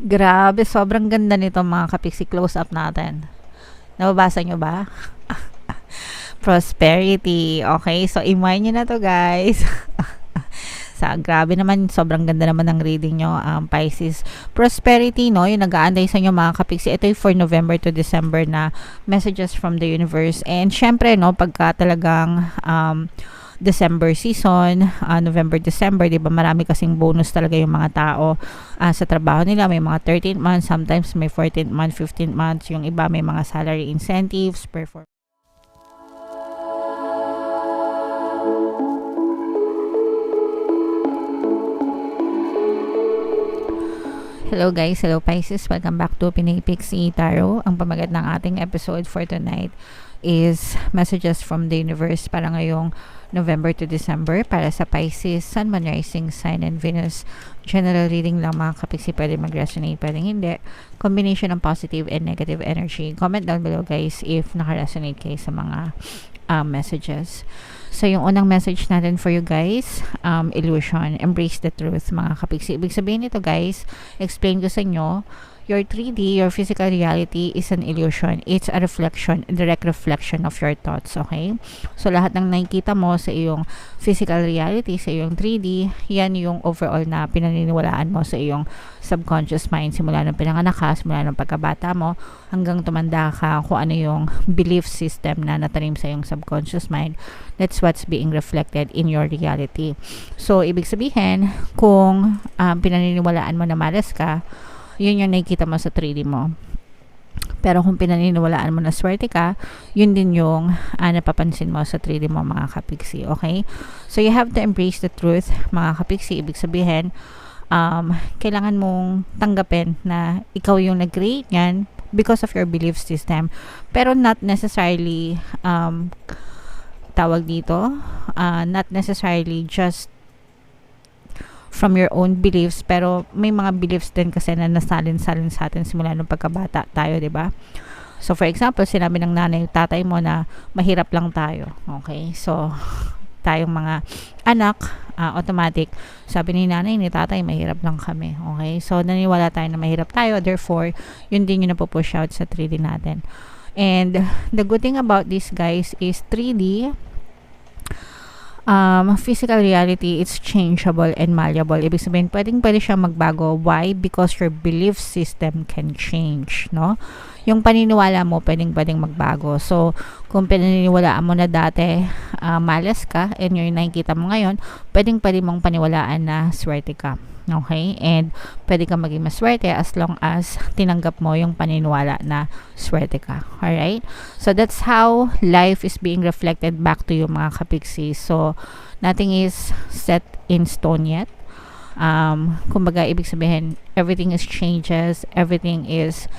Grabe, sobrang ganda nito mga kapiksi close up natin. Nababasa nyo ba? Prosperity. Okay, so imay nyo na to guys. Grabe naman, sobrang ganda naman ng reading nyo, Pisces. Prosperity, no? Yung nag-aantay sa inyo mga kapiksi. Ito yung for November to December na messages from the universe. And syempre, no, pagka talagang December season, November, December, di ba marami kasing bonus talaga yung mga tao sa trabaho nila. May mga 13th month, sometimes may 14th month, 15th month. Yung iba may mga salary incentives, performance. Hello guys, hello Pisces, welcome back to Pinay Pixie Tarot. Ang pamagat ng ating episode for tonight is messages from the universe para ngayong November to December para sa Pisces, Sun, Moon, Rising, Sign, and Venus. General reading lang mga kapiksi, pwede mag-resonate, pwede hindi. Combination ng positive and negative energy. Comment down below guys if naka-resonate kayo sa mga messages. So, yung unang message natin for you guys, illusion, embrace the truth, mga kapiksi. Ibig sabihin nito guys, explain ko sa inyo, your 3D, your physical reality is an illusion. It's a reflection, a direct reflection of your thoughts, okay? So, lahat ng nakikita mo sa iyong physical reality, sa iyong 3D, yan yung overall na pinaniniwalaan mo sa iyong subconscious mind simula nung pinanganak ka, simula nung pagkabata mo, hanggang tumanda ka, kung ano yung belief system na natanim sa iyong subconscious mind. That's what's being reflected in your reality. So, ibig sabihin, kung pinaniniwalaan mo na malas ka, yun yung nakikita mo sa 3D mo. Pero kung pinaniniwalaan mo na swerte ka, yun din yung napapansin mo sa 3D mo, mga kapiksi. Okay? So, you have to embrace the truth, mga kapiksi. Ibig sabihin, kailangan mong tanggapin na ikaw yung nag-create yan because of your belief system. Pero not necessarily, tawag dito, not necessarily just from your own beliefs, pero may mga beliefs din kasi na nasalin-salin sa atin simula nung pagkabata tayo, 'di ba? So for example, sinabi ng nanay, tatay mo na mahirap lang tayo. Okay? So tayong mga anak, automatic, sabi ni nanay, ni tatay, mahirap lang kami. Okay? So naniwala tayo na mahirap tayo, therefore, yun din yung napupush out sa 3D natin. And the good thing about this guys is 3D, physical reality, it's changeable and malleable. Ibig sabihin, pwede siya magbago. Why? Because your belief system can change, no? Yung paniniwala mo, pwedeng magbago. So, kung paniniwalaan mo na dati, malas ka, and yung nakikita mo ngayon, pwede mong paniwalaan na swerte ka. Okay? And pwede kang maging maswerte as long as tinanggap mo yung paniniwala na swerte ka. Alright? So, that's how life is being reflected back to you, mga kapiksi. So, nothing is set in stone yet. Kumbaga, ibig sabihin, everything is changes, everything is,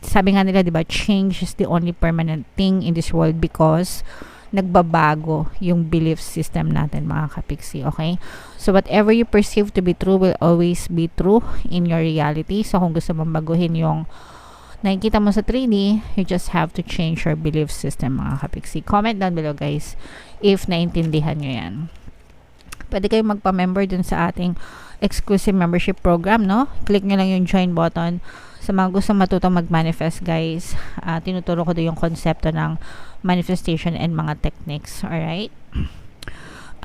sabi nga nila, diba, change is the only permanent thing in this world because nagbabago yung belief system natin, mga kapiksi, okay? So, whatever you perceive to be true will always be true in your reality. So, kung gusto mong baguhin yung nakikita mo sa 3D, you just have to change your belief system, mga kapiksi. Comment down below, guys, if naintindihan nyo yan. Pwede kayong magpa-member dun sa ating exclusive membership program, no? Click nyo lang yung join button. Sa mga gusto matutong mag-manifest, guys, tinuturo ko doon yung konsepto ng manifestation and mga techniques. Alright?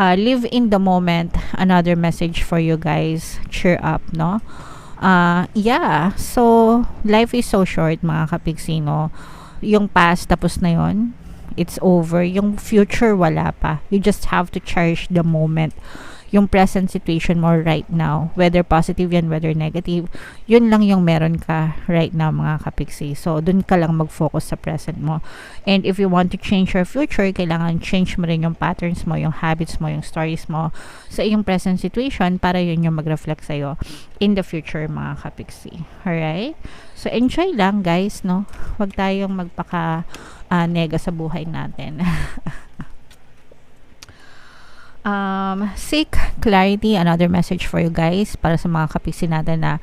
Live in the moment. Another message for you guys. Cheer up, no? Yeah. So, life is so short, mga kapiksi, no? Yung past, tapos na yon. It's over. Yung future, wala pa. You just have to cherish the moment. Yung present situation mo right now, whether positive yan, whether negative, yun lang yung meron ka right now, mga kapiksi. So, dun ka lang mag-focus sa present mo. And if you want to change your future, kailangan change mo rin yung patterns mo, yung habits mo, yung stories mo sa iyong present situation para yun yung mag-reflect sa'yo in the future, mga kapiksi. Alright? So, enjoy lang, guys, no? Huwag tayong magpaka nega sa buhay natin. Seek clarity, another message for you guys para sa mga kapiksi natin na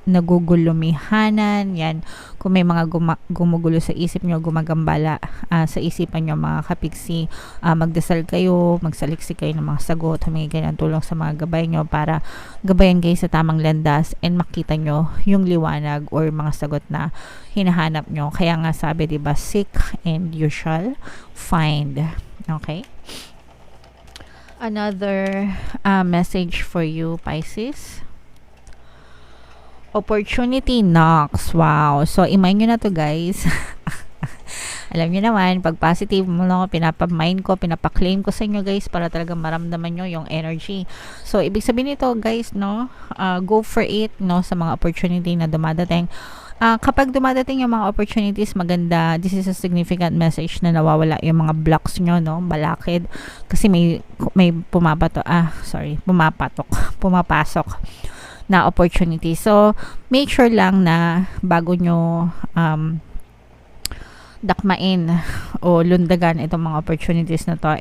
nagugulumihanan. Yan, kung may mga gumugulo sa isip nyo, gumagambala sa isipan nyo mga kapiksi, magdasal kayo, magsaliksik kayo ng mga sagot, humingi kayo ng tulong sa mga gabay nyo para gabayan kayo sa tamang landas and makita nyo yung liwanag or mga sagot na hinahanap nyo. Kaya nga sabi, diba, seek and you shall find. Okay? Another message for you, Pisces. Opportunity knocks. Wow. So, imay nyo na to, guys. Alam nyo naman, pag positive mo lang, pinapamind ko, pinapaclaim ko sa inyo, guys, para talaga maramdaman nyo yung energy. So, ibig sabihin nito, guys, no, go for it, no, sa mga opportunity na dumadating. Kapag dumadating yung mga opportunities, maganda, this is a significant message na nawawala yung mga blocks nyo, no, balakid, kasi may pumapasok na opportunity. So, make sure lang na bago nyo dakmain o lundagan itong mga opportunities na to,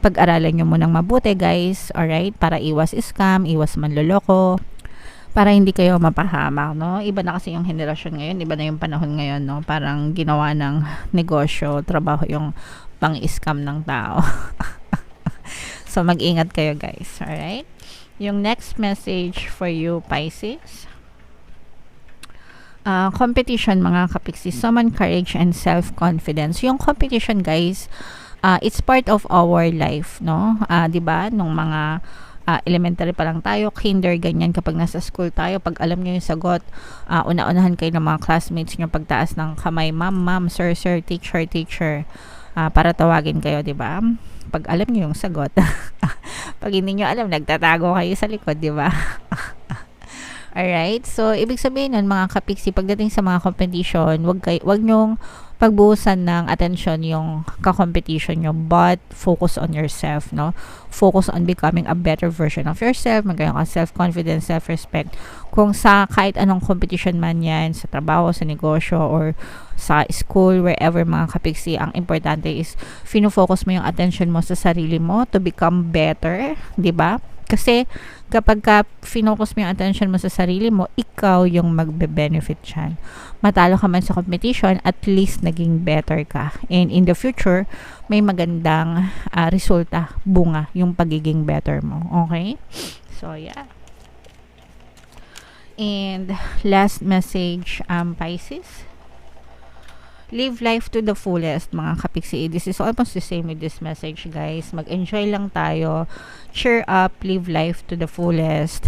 pag-aralan nyo munang mabuti, guys, alright, para iwas scam, iwas manloloko, para hindi kayo mapahamak, no? Iba na kasi yung henerasyon ngayon, iba na yung panahon ngayon, no? Parang ginawa ng negosyo, trabaho yung pang-scam ng tao. So, mag-ingat kayo, guys. Alright? Yung next message for you, Pisces. Competition, mga kapiksi. Summon courage and self-confidence. Yung competition, guys, it's part of our life, no? Diba? Nung mga elementary pa lang tayo, kinder, ganyan, kapag nasa school tayo, pag alam nyo yung sagot, una-unahan kayo ng mga classmates nyo pagtaas ng kamay, ma'am, sir, teacher, para tawagin kayo, diba? Pag alam nyo yung sagot. Pag hindi nyo alam, nagtatago kayo sa likod, diba? Alright, so ibig sabihin nun, mga kapiksi, pagdating sa mga competition, wag nyong pagbuhusan ng attention yung ka-competition nyo, but focus on yourself, no? Focus on becoming a better version of yourself, magkaroon ka self-confidence, self-respect. Kung sa kahit anong competition man yan, sa trabaho, sa negosyo, or sa school, wherever, mga kapiksi, ang importante is fino-focus mo yung attention mo sa sarili mo to become better, di ba? Kasi kapag finocus mo yung attention mo sa sarili mo, ikaw yung magbe-benefit dyan. Matalo ka man sa competition, at least naging better ka. And in the future, may magandang resulta, bunga, yung pagiging better mo. Okay? So, yeah. And last message, Pisces. Live life to the fullest, mga kapiksi. This is almost the same with this message, guys. Mag-enjoy lang tayo. Cheer up, live life to the fullest.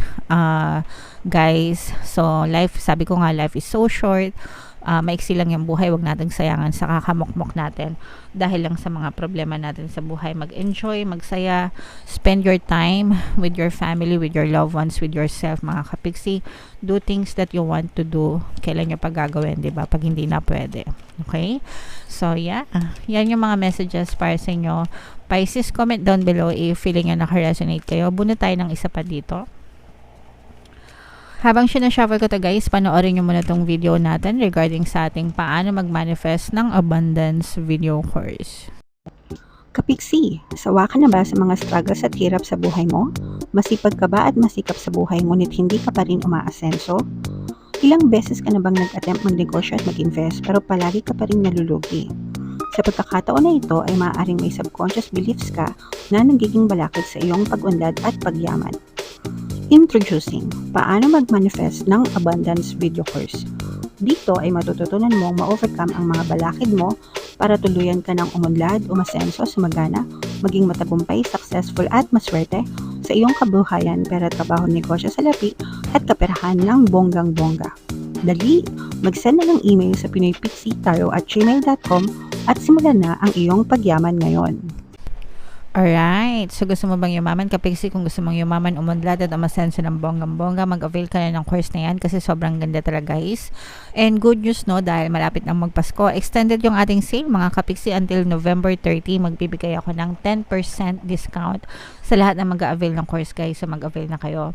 Guys, so life, sabi ko nga, life is so short. Maiksi lang yung buhay, wag nating sayangan sa kakamokmok natin dahil lang sa mga problema natin sa buhay. Mag-enjoy, magsaya, spend your time with your family, with your loved ones, with yourself, mga kapiksi. Do things that you want to do. Kailan nyo pa gagawin, diba? Pag hindi na pwede. Okay? So, yeah. Yan yung mga messages para sa inyo. Pisces, comment down below if feeling nyo naka-resonate kayo. Bunot tayo ng isa pa dito. Habang sinashuffle ko to, guys, panoorin nyo muna tong video natin regarding sa ating paano mag-manifest ng abundance video course. Kapiksi, sawa ka na ba sa mga struggles at hirap sa buhay mo? Masipag ka ba at masikap sa buhay ngunit hindi ka pa rin umaasenso? Ilang beses ka na bang nag-attempt magnegosyo at mag-invest pero palagi ka pa rin nalulugi? Sa pagkakataon na ito ay maaaring may subconscious beliefs ka na nagiging balakid sa iyong pag-unlad at pagyaman. Introducing, paano mag-manifest ng abundance video course. Dito ay matututunan mong ma-overcome ang mga balakid mo para tuluyan ka ng umunlad, umasenso, sumagana, maging matagumpay, successful at maswerte sa iyong kabuhayan, pera, trabaho, negosyo, salapi at kaperahan ng bonggang-bongga. Dali, mag-send na ng email sa pinoypixitaro@gmail.com at simulan na ang iyong pagyaman ngayon. Alright, so gusto mo bang yumaman? Kapiksi, kung gusto mong yumaman, umunlad at umasenso ng bonggang-bongga, mag-avail ka na ng course na yan kasi sobrang ganda talaga, guys. And good news, no, dahil malapit nang magpasko, extended yung ating sale, mga kapiksi, until November 30. Magbibigay ako ng 10% discount sa lahat na mag-avail ng course, guys. So mag-avail na kayo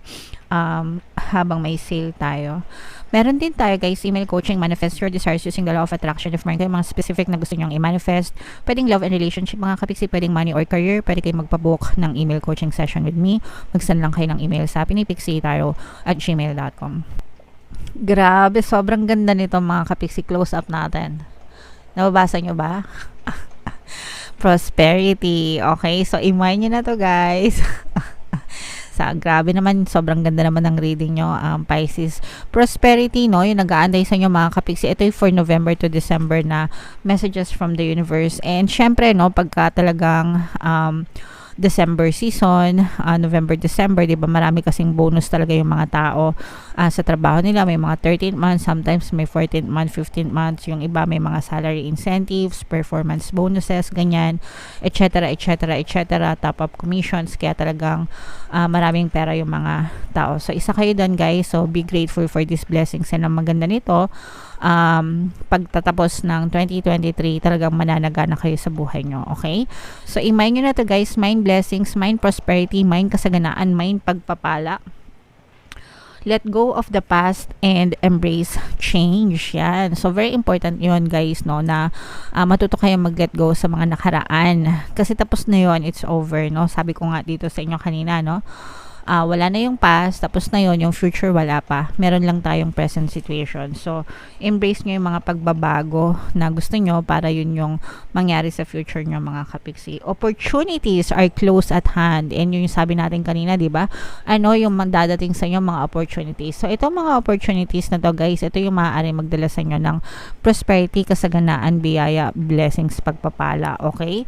habang may sale tayo. Meron din tayo guys, email coaching, manifest your desires using the law of attraction. If meron kayo mga specific na gusto nyong i-manifest, pwedeng love and relationship mga kapiksi, pwedeng money or career, pwede kayo magpabook ng email coaching session with me. Mag-send lang kayo ng email sa pinipixiitaro@gmail.com. Grabe, sobrang ganda nito mga kapiksi. Close up natin. Nababasa nyo ba? Prosperity. Okay, so imay nyo na to guys. Grabe naman, sobrang ganda naman ng reading nyo, Pisces. Prosperity, no, yung nag-aanday sa inyo mga kapiksi. Ito yung for November to December na messages from the universe. And syempre, no, pagka talagang December season, November, December, di ba, marami kasing bonus talaga yung mga tao sa trabaho nila. May mga 13th month, sometimes may 14th month, 15th month, yung iba may mga salary incentives, performance bonuses, ganyan, etc., etc., etc., top-up commissions, kaya talagang maraming pera yung mga tao. So, isa kayo doon guys, so be grateful for these blessings. And ang maganda nito, pagtatapos ng 2023, talagang mananaga na kayo sa buhay nyo, okay? So, imay nyo na to guys, mind blessings, mind prosperity, mind kasaganaan, mind pagpapala. Let go of the past and embrace change. Yan. So, very important yun guys, no, na matuto kayo mag-let go sa mga nakaraan. Kasi tapos na yun, it's over, no? Sabi ko nga dito sa inyo kanina, no? Wala na yung past, tapos na yon, yung future wala pa. Meron lang tayong present situation. So, embrace nyo yung mga pagbabago na gusto nyo para yun yung mangyari sa future nyo mga kapiksi. Opportunities are close at hand. And yun yung sabi natin kanina, di ba? Ano yung dadating sa inyo mga opportunities. So, itong mga opportunities na to guys, ito yung maaari magdala sa inyo ng prosperity, kasaganaan, biyaya, blessings, pagpapala. Okay?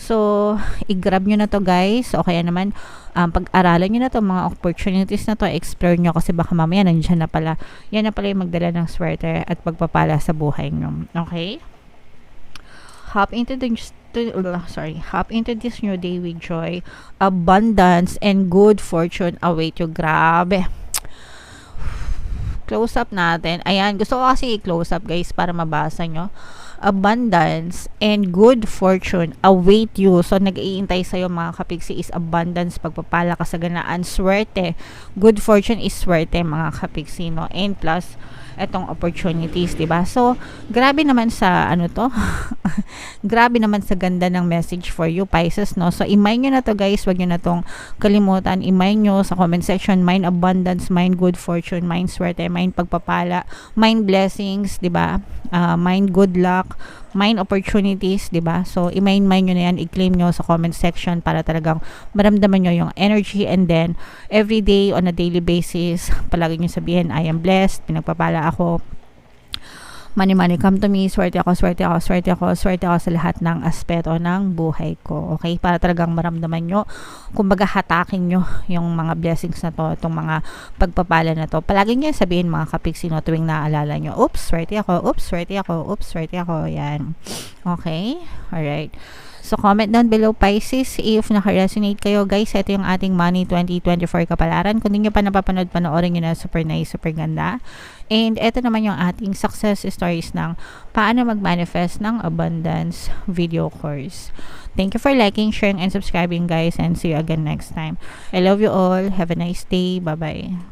So, i-grab nyo na to guys. O kaya naman, pag-aralan nyo na to, mga opportunities na to, explore nyo kasi baka mamaya nandiyan na pala. Yan na pala yung magdala ng swerte at pagpapala sa buhay nyo. Okay? Hop into this new day with joy, abundance, and good fortune await you. Grabe. Close up natin. Ayan, gusto ko kasi i-close up guys para mabasa nyo. Abundance and good fortune await you. So, nag-iintay sa'yo mga kapiksi is abundance, pagpapala, kasaganaan, swerte. Good fortune is swerte mga kapiksi, no? And plus, etong opportunities, diba? So, grabe naman sa, grabe naman sa ganda ng message for you, Pisces, no? So, imay nyo na to guys, wag nyo na tong kalimutan. Imay nyo sa comment section, mind abundance, mind good fortune, mind swerte, mind pagpapala, mind blessings, diba? Mind good luck, mind opportunities, diba? So, imay-imay nyo na yan, i-claim nyo sa comment section para talagang maramdaman nyo yung energy, and then, every day, on a daily basis, palagi nyo sabihin, I am blessed, pinagpapala ako, money, money come to me, swerte ako, swerte ako, swerte ako, swerte ako sa lahat ng aspeto ng buhay ko. Okay? Para talagang maramdaman nyo, kumbaga hatakin nyo yung mga blessings na to, itong mga pagpapala na to. Palagi nyo sabihin mga kapiksi, no, tuwing naaalala nyo, oops, swerte ako, oops, swerte ako, oops, swerte ako. Yan. Okay? Alright. So, comment down below, Pisces, if naka-resonate kayo. Guys, ito yung ating Money 2024 kapalaran. Kung hindi nyo pa napapanood, panoorin nyo na. Super nice, super ganda. And ito naman yung ating success stories ng paano mag-manifest ng abundance video course. Thank you for liking, sharing, and subscribing, guys. And see you again next time. I love you all. Have a nice day. Bye-bye.